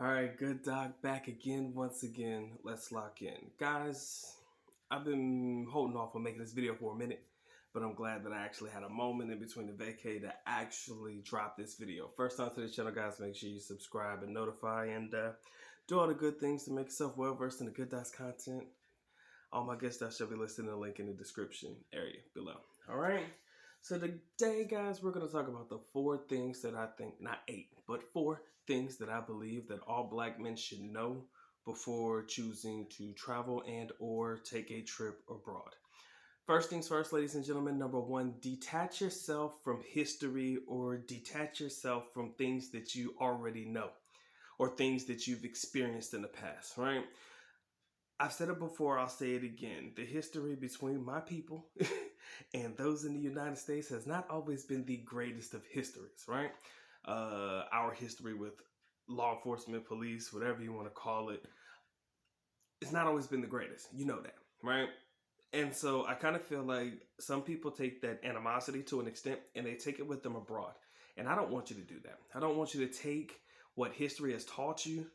All right, good doc, back again, once again. Let's lock in. Guys, I've been holding off on making this video for a minute, but I'm glad that I actually had a moment in between the vacay to actually drop this video. First time to the channel, guys, make sure you subscribe and notify and do all the good things to make yourself well versed in the Good Docs content. All my guest stars shall be listed in the link in the description area below. All right. So today, guys, we're going to talk about the 4 things that I think, not 8, but 4 things that I believe that all black men should know before choosing to travel and or take a trip abroad. First things first, ladies and gentlemen, number 1, detach yourself from history or detach yourself from things that you already know or things that you've experienced in the past, right? I've said it before, I'll say it again. The history between my people and those in the United States has not always been the greatest of histories, right? Our history with law enforcement, police, whatever you want to call it, it's not always been the greatest. You know that, right? And so I kind of feel like some people take that animosity to an extent and they take it with them abroad. And I don't want you to do that. I don't want you to take what history has taught you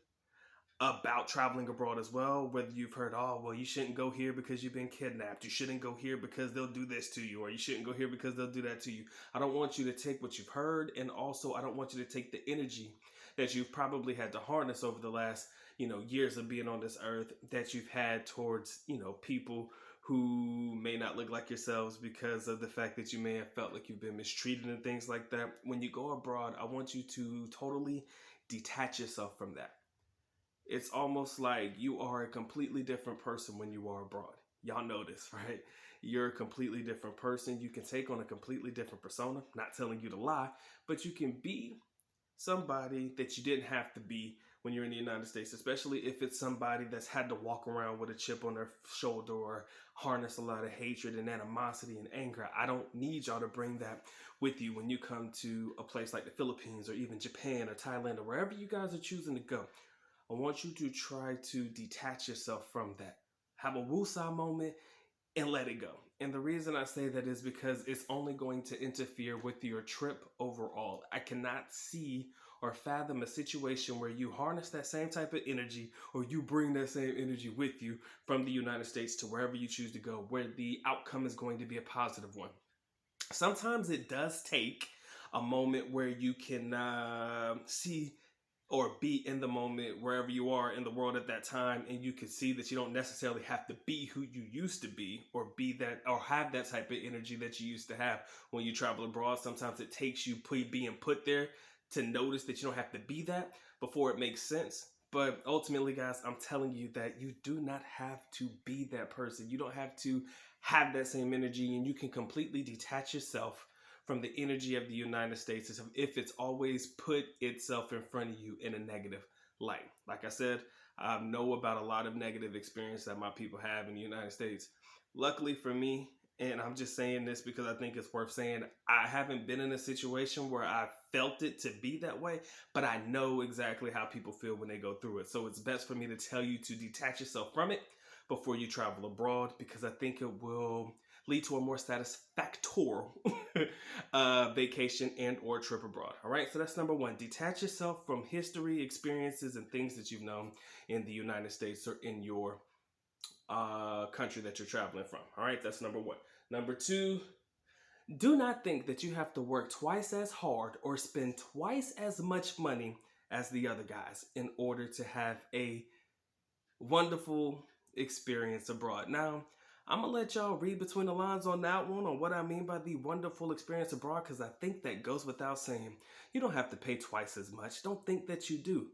about traveling abroad as well, whether you've heard, oh, well, you shouldn't go here because you've been kidnapped. You shouldn't go here because they'll do this to you, or you shouldn't go here because they'll do that to you. I don't want you to take what you've heard, and also I don't want you to take the energy that you've probably had to harness over the last, years of being on this earth that you've had towards, people who may not look like yourselves because of the fact that you may have felt like you've been mistreated and things like that. When you go abroad, I want you to totally detach yourself from that. It's almost like you are a completely different person when you are abroad. Y'all know this, right? You're a completely different person. You can take on a completely different persona. Not telling you to lie, but you can be somebody that you didn't have to be when you're in the United States, especially if it's somebody that's had to walk around with a chip on their shoulder or harness a lot of hatred and animosity and anger. I don't need y'all to bring that with you when you come to a place like the Philippines or even Japan or Thailand or wherever you guys are choosing to go. I want you to try to detach yourself from that. Have a woosah moment and let it go. And the reason I say that is because it's only going to interfere with your trip overall. I cannot see or fathom a situation where you harness that same type of energy or you bring that same energy with you from the United States to wherever you choose to go, where the outcome is going to be a positive one. Sometimes it does take a moment where you can see or be in the moment wherever you are in the world at that time, and you can see that you don't necessarily have to be who you used to be or be that or have that type of energy that you used to have when you travel abroad. Sometimes it takes you being put there to notice that you don't have to be that before it makes sense. But ultimately, guys, I'm telling you that you do not have to be that person. You don't have to have that same energy, and you can completely detach yourself from the energy of the United States if it's always put itself in front of you in a negative light. Like I said, I know about a lot of negative experience that my people have in the United States. Luckily for me, and I'm just saying this because I think it's worth saying, I haven't been in a situation where I felt it to be that way, but I know exactly how people feel when they go through it. So it's best for me to tell you to detach yourself from it before you travel abroad, because I think it will lead to a more satisfactory vacation and or trip abroad. All right, so that's number 1. Detach yourself from history, experiences, and things that you've known in the United States or in your country that you're traveling from. All right, that's number 1. Number 2, do not think that you have to work twice as hard or spend twice as much money as the other guys in order to have a wonderful experience abroad. Now, I'm going to let y'all read between the lines on that one on what I mean by the wonderful experience abroad, because I think that goes without saying. You don't have to pay twice as much. Don't think that you do,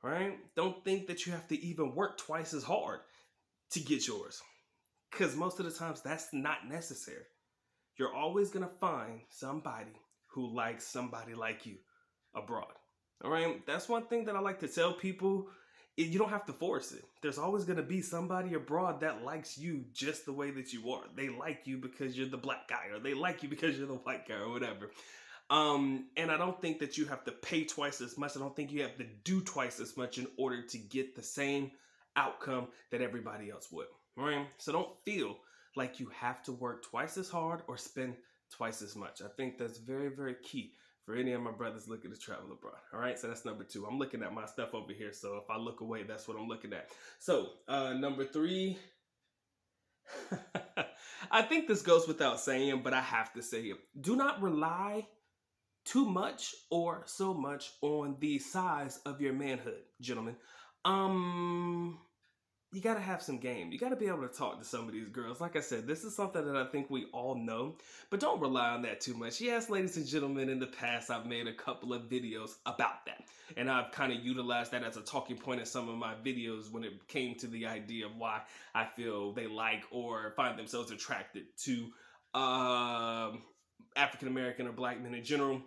right? Don't think that you have to even work twice as hard to get yours, because most of the times that's not necessary. You're always going to find somebody who likes somebody like you abroad. All right, that's one thing that I like to tell people. You don't have to force it. There's always going to be somebody abroad that likes you just the way that you are. They like you because you're the black guy, or they like you because you're the white guy, or whatever. And I don't think that you have to pay twice as much. I don't think you have to do twice as much in order to get the same outcome that everybody else would. Right? So don't feel like you have to work twice as hard or spend twice as much. I think that's very, very key for any of my brothers looking to travel abroad. All right, so that's number 2. I'm looking at my stuff over here, so if I look away, that's what I'm looking at. So number 3, I think this goes without saying, but I have to say it. Do not rely too much or so much on the size of your manhood, gentlemen. You got to have some game. You got to be able to talk to some of these girls. Like I said, this is something that I think we all know, but don't rely on that too much. Yes, ladies and gentlemen, in the past, I've made a couple of videos about that, and I've kind of utilized that as a talking point in some of my videos when it came to the idea of why I feel they like or find themselves attracted to African American or black men in general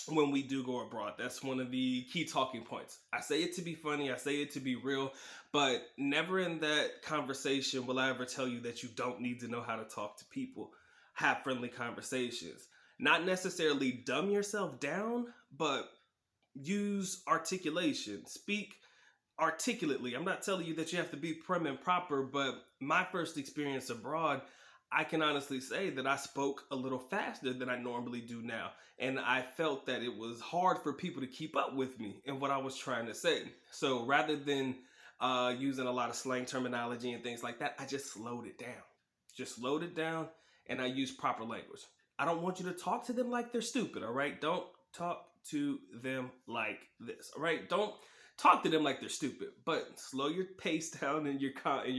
when we do go abroad. That's one of the key talking points. I say it to be funny, I say it to be real, but never in that conversation will I ever tell you that you don't need to know how to talk to people. Have friendly conversations. Not necessarily dumb yourself down, but use articulation. Speak articulately. I'm not telling you that you have to be prim and proper, but my first experience abroad, I can honestly say that I spoke a little faster than I normally do now. And I felt that it was hard for people to keep up with me and what I was trying to say. So rather than using a lot of slang terminology and things like that, I just slowed it down. Just slowed it down, and I used proper language. I don't want you to talk to them like they're stupid, all right? Don't talk to them like this, all right? Don't talk to them like they're stupid, but slow your pace down in your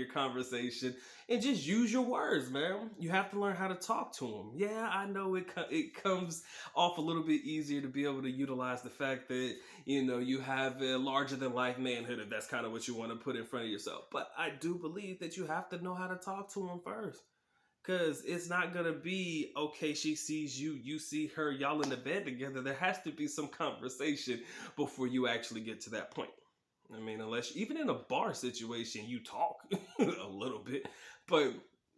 conversation and just use your words, man. You have to learn how to talk to them. Yeah, I know it comes off a little bit easier to be able to utilize the fact that, you know, you have a larger than life manhood, if that's kind of what you want to put in front of yourself. But I do believe that you have to know how to talk to them first. Because it's not going to be, okay, she sees you, you see her, y'all in the bed together. There has to be some conversation before you actually get to that point. I mean, unless, even in a bar situation, you talk a little bit. But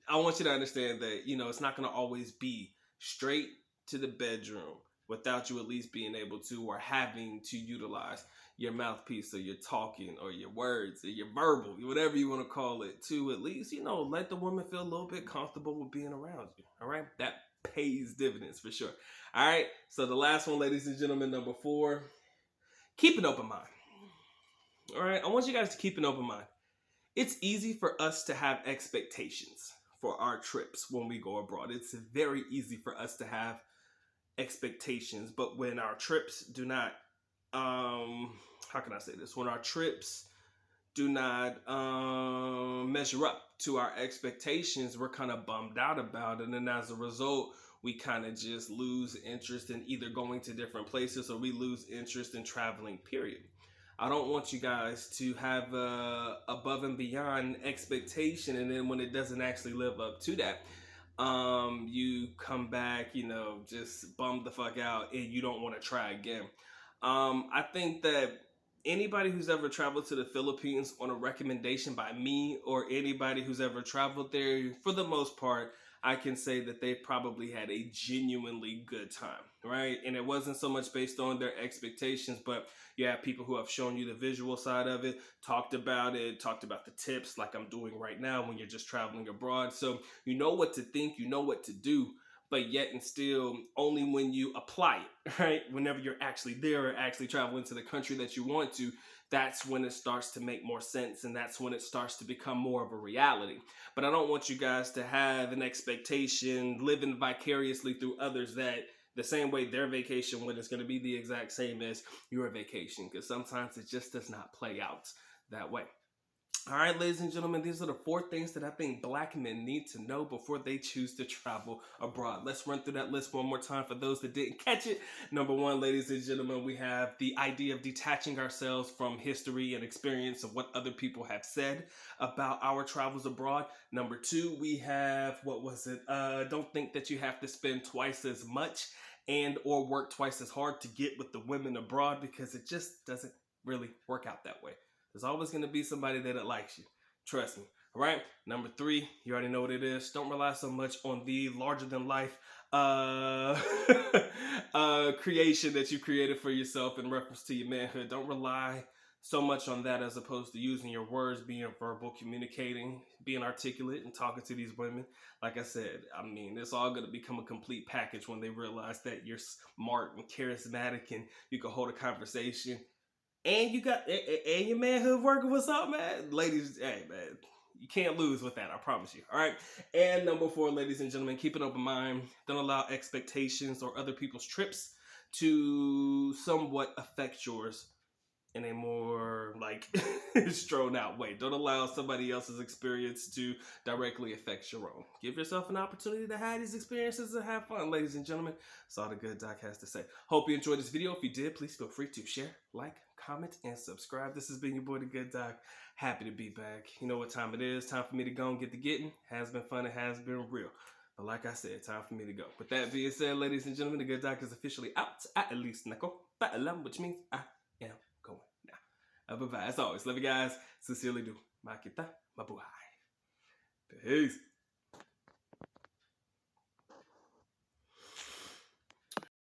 I want you to understand that, you know, it's not going to always be straight to the bedroom without you at least being able to or having to utilize your mouthpiece or your talking or your words or your verbal, whatever you want to call it, to at least, you know, let the woman feel a little bit comfortable with being around you. All right. That pays dividends for sure. All right. So the last one, ladies and gentlemen, number 4, keep an open mind. All right. I want you guys to keep an open mind. It's easy for us to have expectations for our trips when we go abroad. It's very easy for us to have expectations, but when our trips do not how can I say this? When our trips do not measure up to our expectations, we're kind of bummed out about it. And as a result, we kind of just lose interest in either going to different places or we lose interest in traveling, period. I don't want you guys to have above and beyond expectation, and then when it doesn't actually live up to that, you come back, you know, just bummed the fuck out and you don't want to try again. I think that anybody who's ever traveled to the Philippines on a recommendation by me or anybody who's ever traveled there, for the most part, I can say that they probably had a genuinely good time, right? And it wasn't so much based on their expectations, but you have people who have shown you the visual side of it, talked about the tips like I'm doing right now when you're just traveling abroad. So you know what to think, you know what to do, but yet and still only when you apply it, right? Whenever you're actually there or actually traveling to the country that you want to, that's when it starts to make more sense, and that's when it starts to become more of a reality. But I don't want you guys to have an expectation living vicariously through others that the same way their vacation when it's going to be the exact same as your vacation, because sometimes it just does not play out that way. All right, ladies and gentlemen, these are the 4 things that I think black men need to know before they choose to travel abroad. Let's run through that list one more time for those that didn't catch it. Number 1, ladies and gentlemen, we have the idea of detaching ourselves from history and experience of what other people have said about our travels abroad. Number 2, we have, don't think that you have to spend twice as much and or work twice as hard to get with the women abroad, because it just doesn't really work out that way. There's always going to be somebody that likes you. Trust me. All right. Number 3, you already know what it is. Don't rely so much on the larger than life creation that you created for yourself in reference to your manhood. Don't rely so much on that as opposed to using your words, being verbal, communicating, being articulate, and talking to these women. Like I said, I mean, it's all going to become a complete package when they realize that you're smart and charismatic and you can hold a conversation. And you got and your manhood working with something, man. Ladies, hey man, you can't lose with that. I promise you. All right. And number 4, ladies and gentlemen, keep an open mind. Don't allow expectations or other people's trips to somewhat affect yours in a more like strewn out way. Don't allow somebody else's experience to directly affect your own. Give yourself an opportunity to have these experiences and have fun, ladies and gentlemen. That's all the good Doc has to say. Hope you enjoyed this video. If you did, please feel free to share, like, comment, and subscribe. This has been your boy, the good Doc. Happy to be back. You know what time it is. Time for me to go and get the getting. Has been fun. It has been real. But like I said, time for me to go. With that being said, ladies and gentlemen, the good Doc is officially out. At least Nako, which means I am going now. Bye-bye. As always, love you guys. Sincerely do. Makita. Mabuhay. Peace.